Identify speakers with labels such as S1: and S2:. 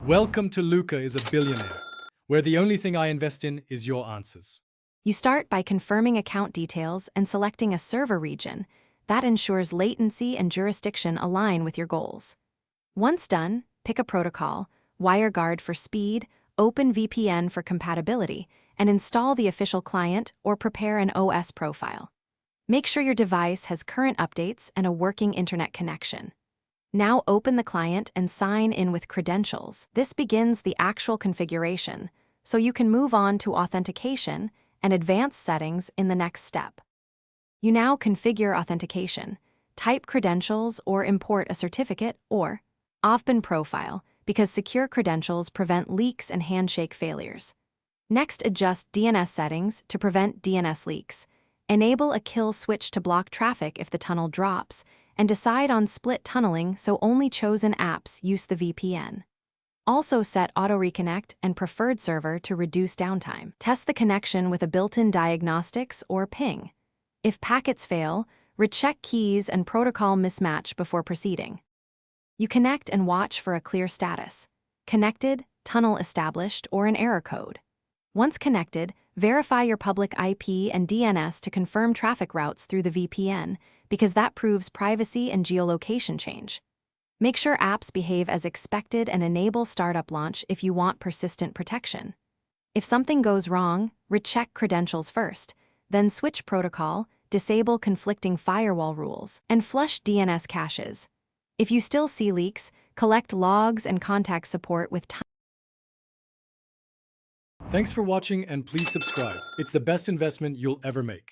S1: Welcome to Luca is a Billionaire, where the only thing I invest in is your answers.
S2: You start by confirming account details and selecting a server region. That ensures latency and jurisdiction align with your goals. Once done, pick a protocol, WireGuard for speed, OpenVPN for compatibility, and install the official client or prepare an OS profile. Make sure your device has current updates and a working internet connection. Now open the client and sign in with credentials. This begins the actual configuration, so you can move on to authentication and advanced settings in the next step. You now configure authentication, type credentials or import a certificate or OVPN profile because secure credentials prevent leaks and handshake failures. Next, adjust DNS settings to prevent DNS leaks. Enable a kill switch to block traffic if the tunnel drops, and decide on split tunneling so only chosen apps use the VPN. Also set auto reconnect and preferred server to reduce downtime. Test the connection with a built-in diagnostics or ping. If packets fail, recheck keys and protocol mismatch before proceeding. You connect and watch for a clear status: connected, tunnel established, or an error code. Once connected, verify your public IP and DNS to confirm traffic routes through the VPN, because that proves privacy and geolocation change. Make sure apps behave as expected and enable startup launch if you want persistent protection. If something goes wrong, recheck credentials first, then switch protocol, disable conflicting firewall rules, and flush DNS caches. If you still see leaks, collect logs and contact support with time.
S1: Thanks for watching and please subscribe. It's the best investment you'll ever make.